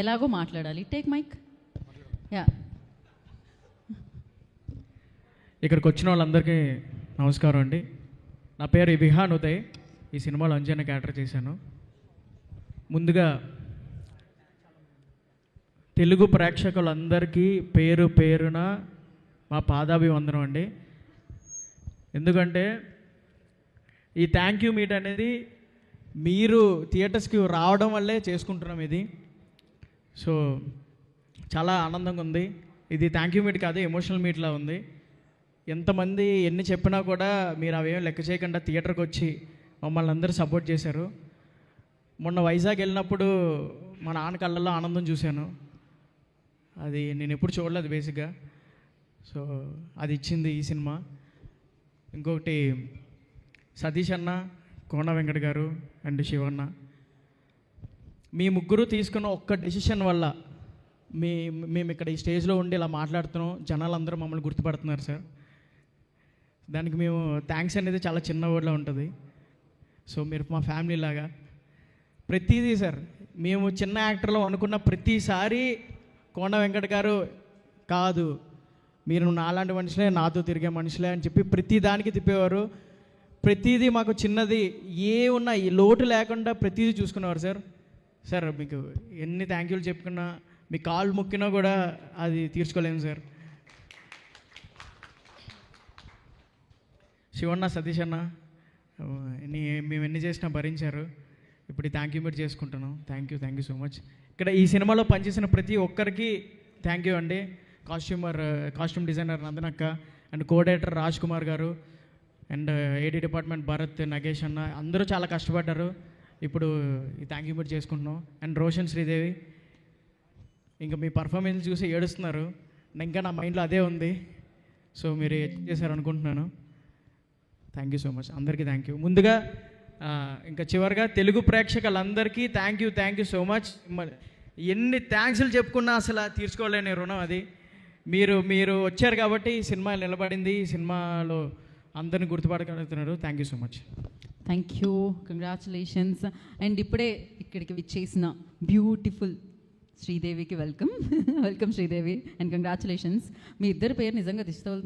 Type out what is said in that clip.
ఎలాగో మాట్లాడాలి. Take mic. Yeah, ఇక్కడికి వచ్చిన వాళ్ళందరికీ నమస్కారం అండి. నా పేరు విహాన్ ఉదయ్. ఈ సినిమాలో అంజన్న క్యారెక్టర్ చేశాను. ముందుగా తెలుగు ప్రేక్షకులందరికీ పేరు పేరున మా పాదాభివందనం అండి. ఎందుకంటే ఈ థ్యాంక్ యూ మీట్ అనేది మీరు థియేటర్స్కి రావడం వల్లే చేసుకుంటున్నాం ఇది. సో చాలా ఆనందంగా ఉంది. ఇది థ్యాంక్ యూ మీట్ కాదు, ఎమోషనల్ మీట్లా ఉంది. ఎంతమంది ఎన్ని చెప్పినా కూడా మీరు అవేం లెక్క చేయకుండా థియేటర్కి వచ్చి మమ్మల్ని అందరూ సపోర్ట్ చేశారు. మొన్న వైజాగ్ వెళ్ళినప్పుడు మా నాన్న కళ్ళల్లో ఆనందం చూశాను. అది నేను ఎప్పుడు చూడలేదు బేసిక్గా. సో అది ఇచ్చింది ఈ సినిమా. ఇంకొకటి సతీష్ అన్న, కోన వెంకట గారు అండ్ శివన్న, మీ ముగ్గురు తీసుకున్న ఒక్క డెసిషన్ వల్ల మేము ఇక్కడ ఈ స్టేజ్లో ఉండి ఇలా మాట్లాడుతున్నాం. జనాలందరూ మమ్మల్ని గుర్తుపడుతున్నారు సార్. దానికి మేము థ్యాంక్స్ అనేది చాలా చిన్న వర్డ్లో ఉంటుంది. సో మీరు మా ఫ్యామిలీ లాగా ప్రతిదీ సార్. మేము చిన్న యాక్టర్లో అనుకున్న ప్రతిసారి కోన వెంకట గారు కాదు, మీరు నాలాంటి మనుషులే, నాతో తిరిగే మనుషులే అని చెప్పి ప్రతి దానికి తిప్పేవారు. ప్రతిదీ మాకు చిన్నది ఏ ఉన్నా ఈ లోటు లేకుండా ప్రతిదీ చూసుకునేవారు సార్. సార్ మీకు ఎన్ని థ్యాంక్ యూలు చెప్పుకున్నా, మీ కాళ్ళు మొక్కినా కూడా అది తీర్చుకోలేము సార్. శివన్న, సతీష్ అన్న, మేము ఎన్ని చేసినా భరించారు. ఇప్పుడు థ్యాంక్ యూ మీట్ చేసుకుంటున్నాం. Thank you so much. ఇక్కడ ఈ సినిమాలో పనిచేసిన ప్రతి ఒక్కరికి థ్యాంక్ యూ అండి. కాస్ట్యూమ్ డిజైనర్ నందనక్క అండ్ కోఆర్డినేటర్ రాజ్ కుమార్ గారు and AD department Bharath, Nagesh అన్న, అందరూ చాలా కష్టపడ్డారు. ఇప్పుడు ఈ థ్యాంక్ యూ మీట్ చేసుకుంటున్నాం. అండ్ రోషన్, శ్రీదేవి, ఇంకా మీ పర్ఫార్మెన్స్ చూసి ఏడుస్తున్నారు. ఇంకా నా మైండ్లో అదే ఉంది. సో మీరు చేశారు అనుకుంటున్నాను. Thank you so much. అందరికీ థ్యాంక్ యూ. ముందుగా ఇంకా చివరిగా తెలుగు ప్రేక్షకులందరికీ థ్యాంక్ యూ సో మచ్. ఎన్ని థ్యాంక్స్లు చెప్పుకున్నా అసలు తీర్చుకోలేని రుణం అది. మీరు వచ్చారు కాబట్టి ఈ సినిమా నిలబడింది. ఈ సినిమాలో అందరిని గుర్తుపడగలుగుతున్నారు. Thank you so much. Thank you, congratulations. And ఇప్పుడే ఇక్కడికి విచ్చేసిన బ్యూటిఫుల్ శ్రీదేవికి welcome. Welcome Sridevi, and congratulations. మీ ఇద్దరి పేరు నిజంగా దిష్టవుతుంది.